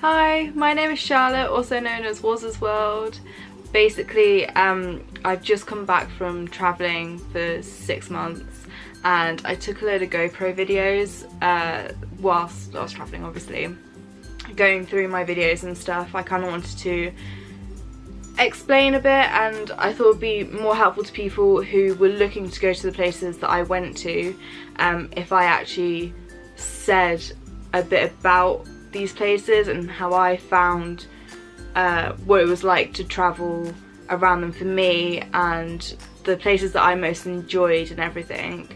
Hi, my name is Charlotte, also known as Waz's World. Basically, I've just come back from travelling for 6 months and I took a load of GoPro videos whilst I was travelling, obviously. Going through my videos and stuff, I kind of wanted to explain a bit, and I thought it would be more helpful to people who were looking to go to the places that I went to if I actually said a bit about these places and how I found what it was like to travel around them for me and the places that I most enjoyed and everything.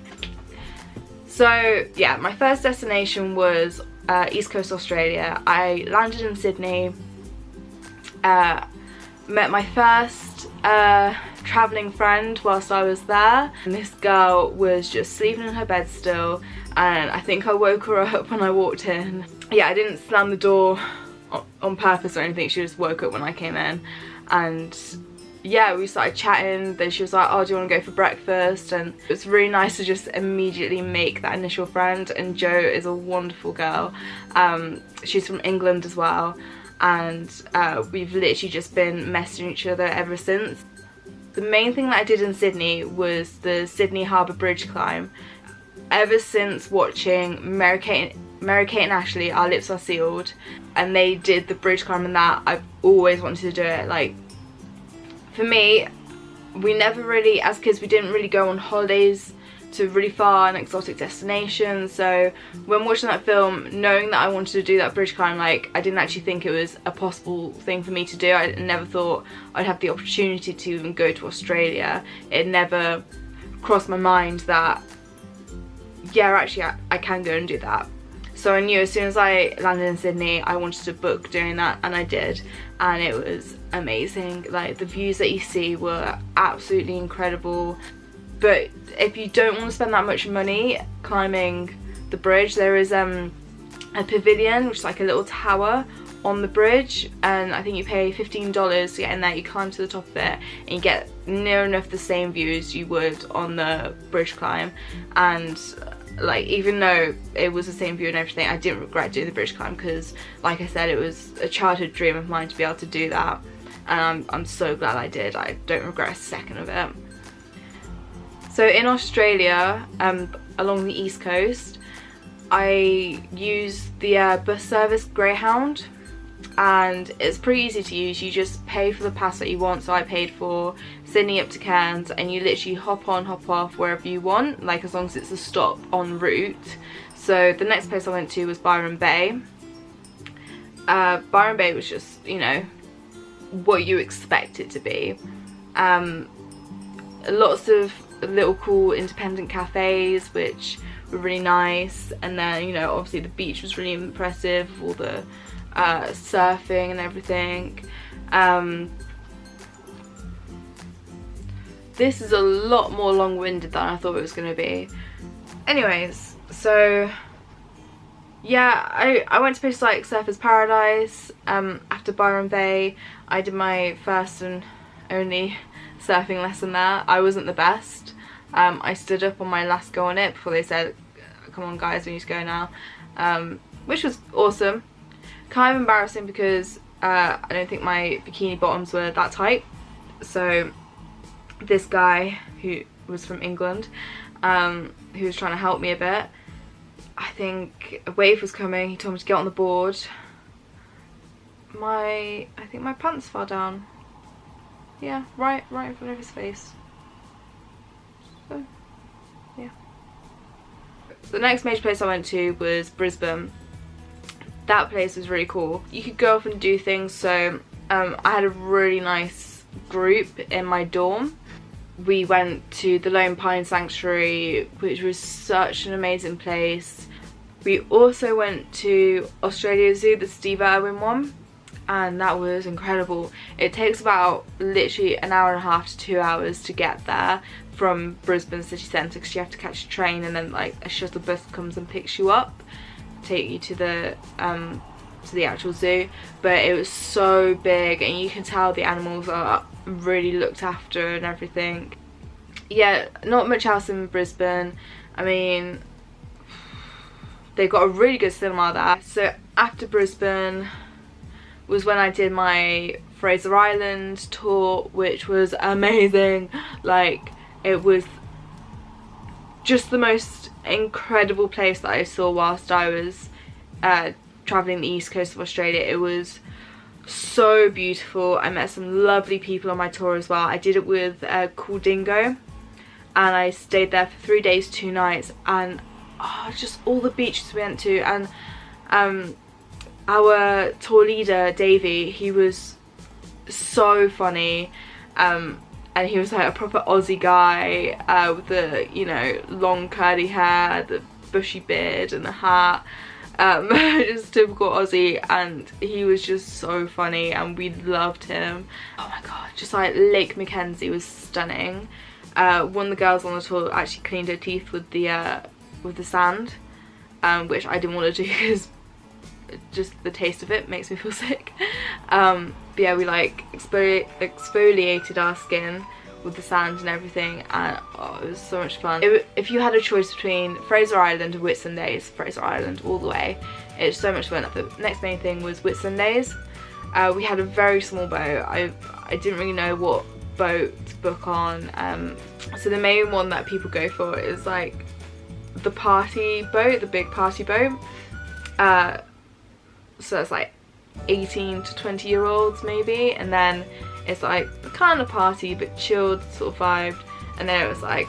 So yeah, my first destination was East Coast Australia. I landed in Sydney, met my first travelling friend whilst I was there, and this girl was just sleeping in her bed still, and I think I woke her up when I walked in. Yeah, I didn't slam the door on purpose or anything, she just woke up when I came in, and yeah, we started chatting. Then she was like, oh, do you want to go for breakfast? And it was really nice to just immediately make that initial friend, and Jo is a wonderful girl. She's from England as well, and we've literally just been messaging each other ever since. The main thing that I did in Sydney was the Sydney Harbour Bridge climb. Ever since watching Mary-Kate and Ashley, Our Lips Are Sealed, and they did the bridge climb and that, I've always wanted to do it. Like, for me, we never really, as kids, we didn't really go on holidays to really far and exotic destinations, so when watching that film, knowing that I wanted to do that bridge climb, like, I didn't actually think it was a possible thing for me to do. I never thought I'd have the opportunity to even go to Australia. It never crossed my mind that, yeah, actually I can go and do that. So I knew as soon as I landed in Sydney I wanted to book doing that, and I did, and it was amazing. Like, the views that you see were absolutely incredible. But if you don't want to spend that much money climbing the bridge, there is a pavilion, which is like a little tower on the bridge, and I think you pay $15 to get in there. You climb to the top of it and you get near enough the same view as you would on the bridge climb, and like, even though it was the same view and everything, I didn't regret doing the bridge climb because, like I said, it was a childhood dream of mine to be able to do that, and I'm so glad I did. I don't regret a second of it. So in Australia, along the east coast, I used the bus service Greyhound, and it's pretty easy to use. You just pay for the pass that you want. So I paid for Sydney up to Cairns, and you literally hop on, hop off wherever you want, like, as long as it's a stop en route. So the next place I went to was Byron Bay. Byron Bay was just, you know, what you expect it to be. Lots of little cool independent cafes which were really nice, and then, you know, obviously the beach was really impressive, all the surfing and everything. This is a lot more long-winded than I thought it was going to be. Anyways, so yeah, I went to places like Surfers Paradise. After Byron Bay, I did my first and only surfing lesson there. I wasn't the best. I stood up on my last go on it before they said, come on guys, we need to go now, which was awesome. Kind of embarrassing because I don't think my bikini bottoms were that tight. So this guy who was from England, who was trying to help me a bit, I think a wave was coming, he told me to get on the board. I think my pants fell down. Yeah, right in front of his face. So, yeah. The next major place I went to was Brisbane. That place was really cool. You could go off and do things, so I had a really nice group in my dorm. We went to the Lone Pine Sanctuary, which was such an amazing place. We also went to Australia Zoo, the Steve Irwin one, and that was incredible. It takes about literally an hour and a half to 2 hours to get there from Brisbane city centre, because you have to catch a train and then like a shuttle bus comes and picks you up, take you to the actual zoo. But it was so big, and you can tell the animals are really looked after and everything. Yeah, not much else in Brisbane. I mean, they've got a really good cinema there. So after Brisbane, was when I did my Fraser Island tour, which was amazing. Like, it was just the most incredible place that I saw whilst I was travelling the east coast of Australia. It was so beautiful. I met some lovely people on my tour as well. I did it with called Jingle, and I stayed there for 3 days 2 nights, and just all the beaches we went to. And our tour leader Davey, he was so funny, and he was like a proper Aussie guy with the, you know, long curly hair, the bushy beard and the hat. Just typical Aussie, and he was just so funny and we loved him. Oh my god, just like Lake Mackenzie was stunning. One of the girls on the tour actually cleaned her teeth with the sand, which I didn't want to do because just the taste of it makes me feel sick. But yeah, we like exfoliated our skin with the sand and everything, and oh, it was so much fun. If you had a choice between Fraser Island and Whitsundays, Fraser Island all the way. It's so much fun. The next main thing was Whitsundays. We had a very small boat. I didn't really know what boat to book on, so the main one that people go for is like the party boat, the big party boat. So it's like 18 to 20-year-olds maybe, and then it's like the kind of party but chilled sort of vibe, and then it was like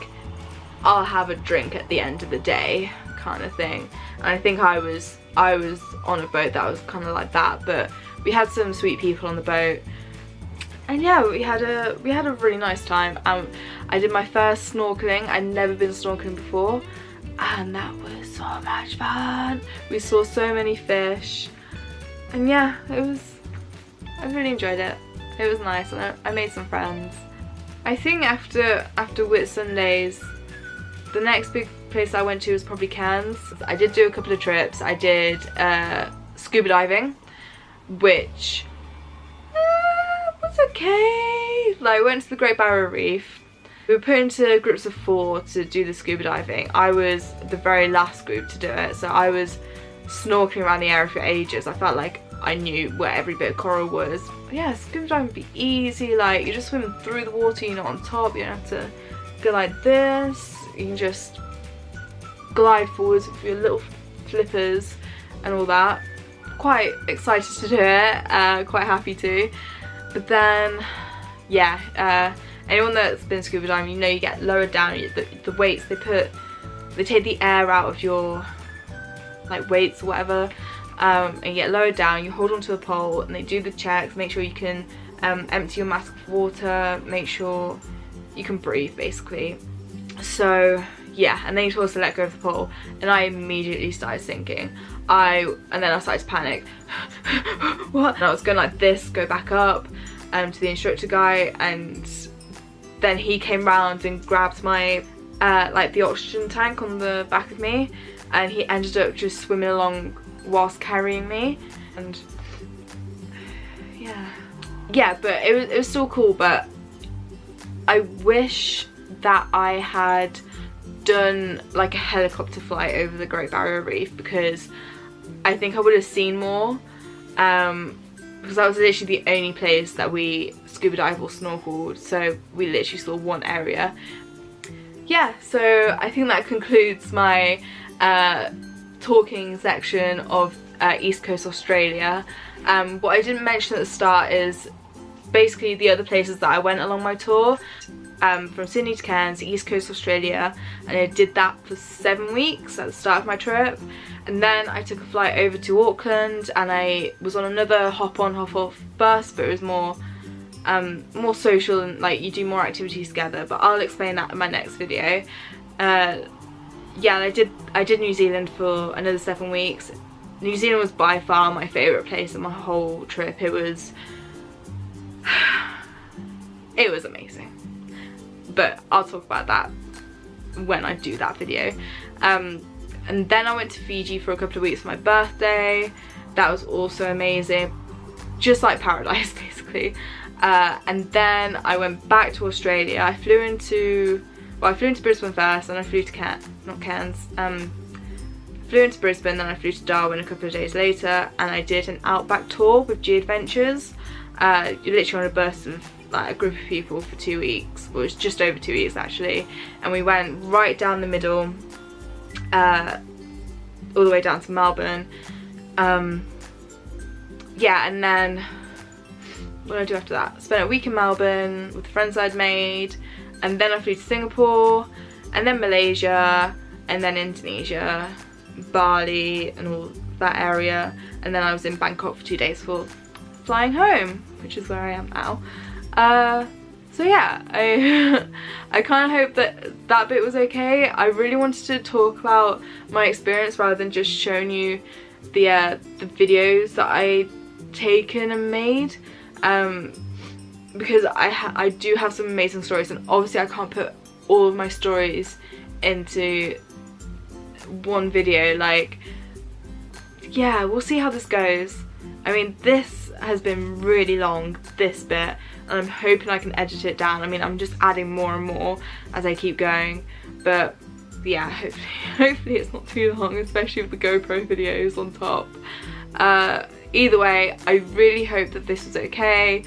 I'll have a drink at the end of the day kind of thing. And I think I was on a boat that was kind of like that, but we had some sweet people on the boat, and yeah, we had a really nice time. I did my first snorkeling. I'd never been snorkeling before, and that was so much fun. We saw so many fish, and yeah, I really enjoyed it. It was nice, and I made some friends. I think after Whitsundays, the next big place I went to was probably Cairns. I did do a couple of trips. I did scuba diving, which was okay. Like, I went to the Great Barrier Reef. We were put into groups of 4 to do the scuba diving. I was the very last group to do it, so I was snorkeling around the area for ages. I felt like I knew where every bit of coral was. But yeah, scuba diving would be easy. Like, you're just swimming through the water, you're not on top, you don't have to go like this. You can just glide forwards with your little flippers and all that. Quite excited to do it, quite happy to. But then, yeah, anyone that's been scuba diving, you know, you get lowered down. The weights, they take the air out of your like weights or whatever, and you get lowered down. You hold onto a pole, and they do the checks, make sure you can empty your mask of water, make sure you can breathe basically. So yeah, and then you told us to let go of the pole, and I immediately started sinking. And then I started to panic. What? And I was going like this, go back up to the instructor guy, and then he came round and grabbed my like the oxygen tank on the back of me, and he ended up just swimming along whilst carrying me. And yeah, but it was still cool. But I wish that I had done like a helicopter flight over the Great Barrier Reef, because I think I would have seen more, because that was literally the only place that we scuba dived or snorkeled, so we literally saw one area. Yeah, so I think that concludes my talking section of East Coast Australia. What I didn't mention at the start is basically the other places that I went along my tour. From Sydney to Cairns, East Coast Australia, and I did that for 7 weeks at the start of my trip. And then I took a flight over to Auckland, and I was on another hop on hop off bus, but it was more social, and like you do more activities together, but I'll explain that in my next video. Yeah, and I did New Zealand for another 7 weeks. New Zealand was by far my favourite place in my whole trip. It was amazing. But I'll talk about that when I do that video. And then I went to Fiji for a couple of weeks for my birthday. That was also amazing. Just like paradise, basically. And then I went back to Australia. I flew into Brisbane first, and I flew to Cairns. flew into Brisbane, then I flew to Darwin a couple of days later, and I did an outback tour with G Adventures. You're literally on a bus of like a group of people for 2 weeks. Well, it was just over 2 weeks actually, and we went right down the middle, all the way down to Melbourne. Yeah, and then what did I do after that? Spent a week in Melbourne with the friends I'd made, and then I flew to Singapore, and then Malaysia, and then Indonesia, Bali and all that area, and then I was in Bangkok for 2 days before flying home, which is where I am now. So yeah, I kind of hope that that bit was okay. I really wanted to talk about my experience rather than just showing you the videos that I taken and made, because I do have some amazing stories, and obviously I can't put all of my stories into one video. Like, yeah, we'll see how this goes. I mean, this has been really long, this bit, and I'm hoping I can edit it down. I mean, I'm just adding more and more as I keep going, but yeah, hopefully it's not too long, especially with the GoPro videos on top. Either way, I really hope that this was okay.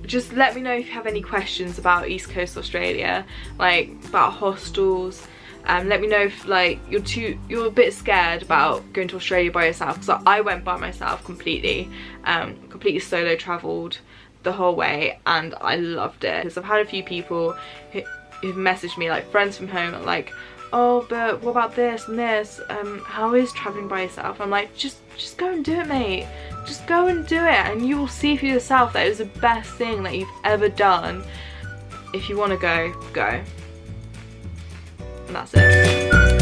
Just let me know if you have any questions about East Coast Australia, like about hostels. Let me know if like you're a bit scared about going to Australia by yourself, because I went by myself completely, completely solo travelled the whole way, and I loved it. Because I've had a few people who've messaged me, like friends from home, like, oh, but what about this and this? How is travelling by yourself? I'm like, just go and do it, mate. Just go and do it, and you will see for yourself that it was the best thing that you've ever done. If you want to go, go. And that's it.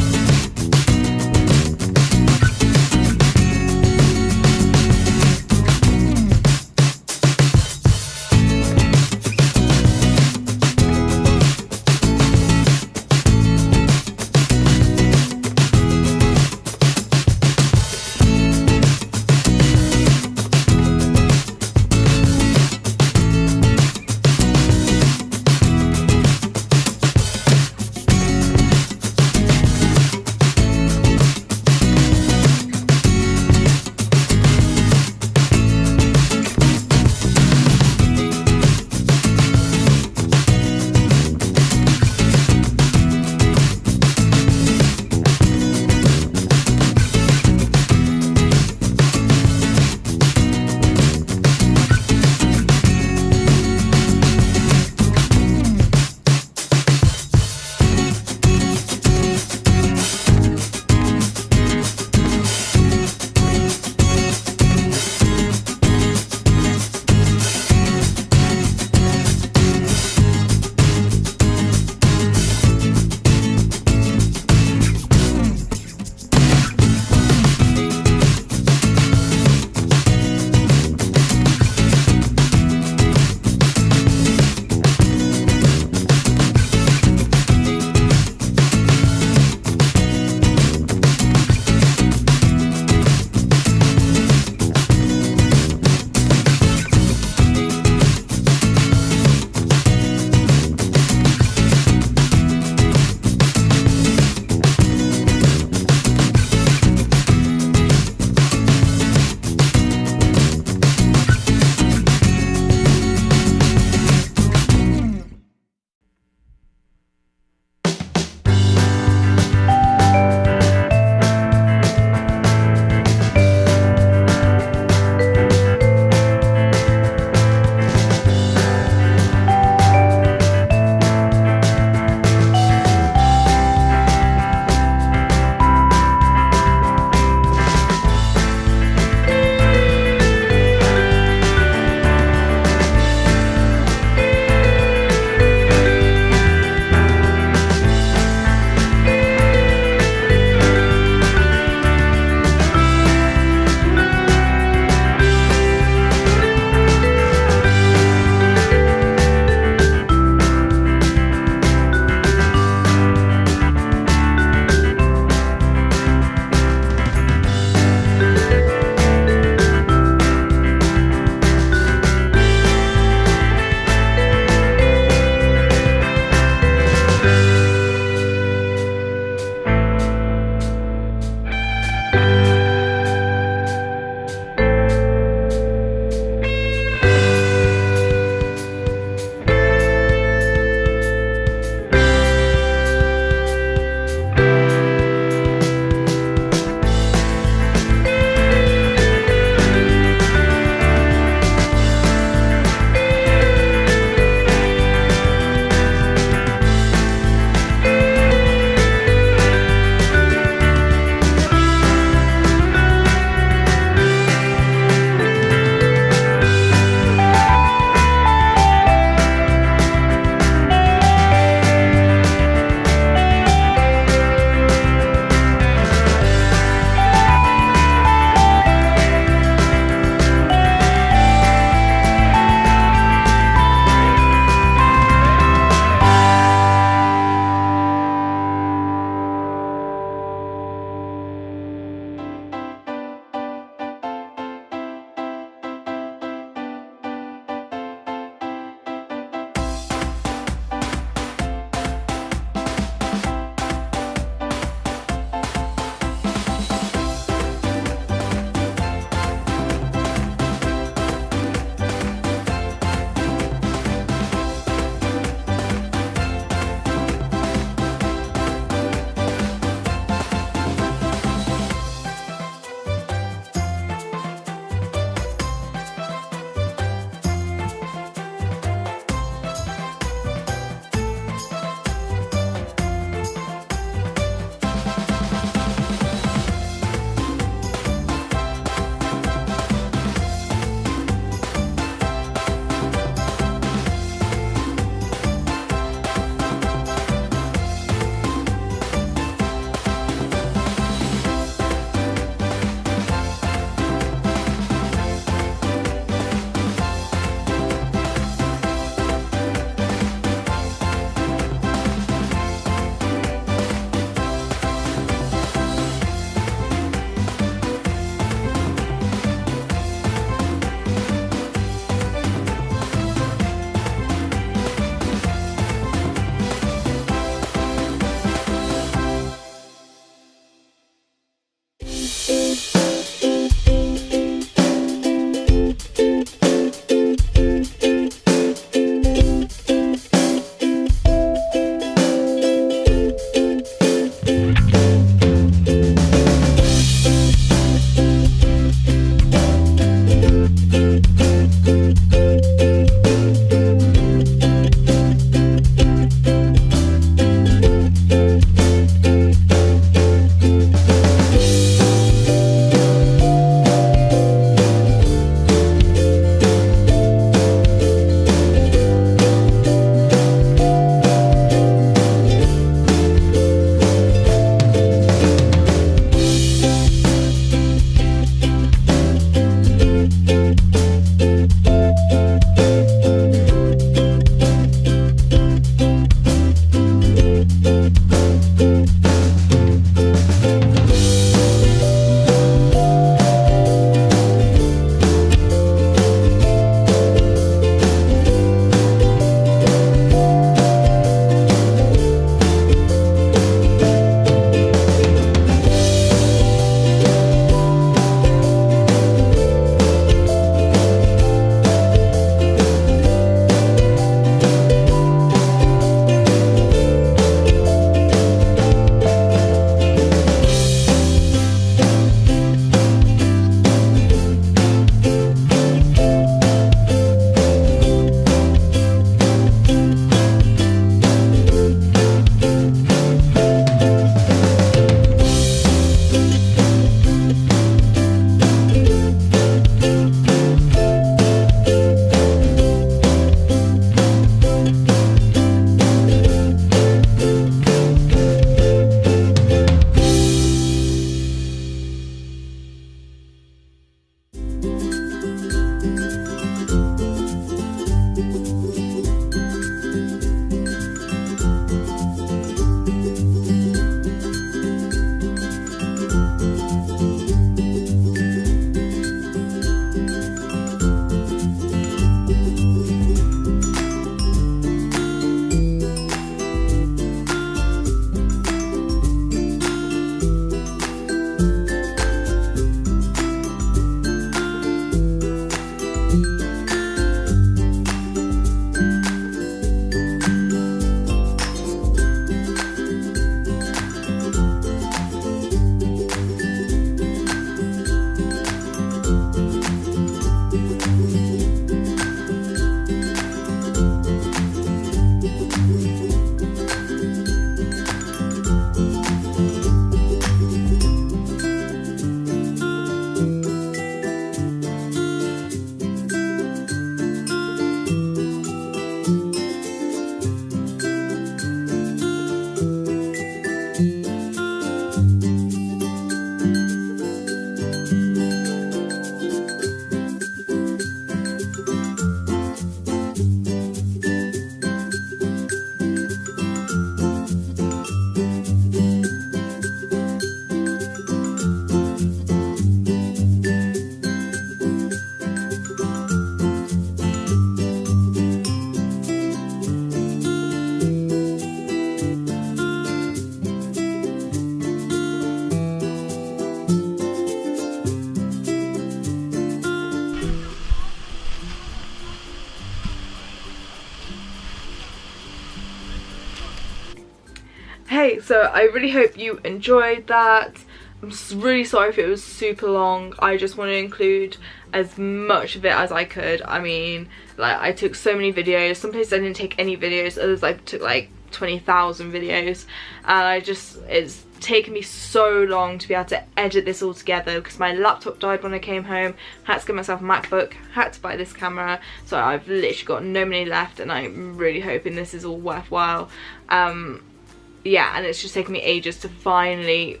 hey, so I really hope you enjoyed that. I'm really sorry if it was super long. I just want to include as much of it as I could. I mean, like, I took so many videos. Some places I didn't take any videos, others I took like 20,000 videos, and it's taken me so long to be able to edit this all together because my laptop died when I came home. Had to get myself a MacBook, had to buy this camera, so I've literally got no money left, and I'm really hoping this is all worthwhile. Yeah, and it's just taken me ages to finally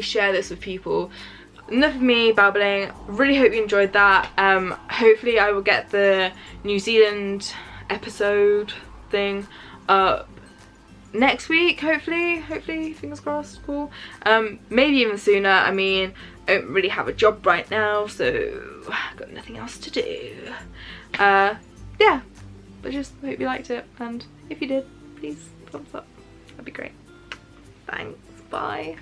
share this with people. Enough of me babbling. Really hope you enjoyed that. Hopefully I will get the New Zealand episode thing up next week, hopefully, fingers crossed. Cool. Maybe even sooner. I mean, I don't really have a job right now, so I've got nothing else to do. Yeah, but just hope you liked it, and if you did, please thumbs up, that'd be great. Thanks, bye.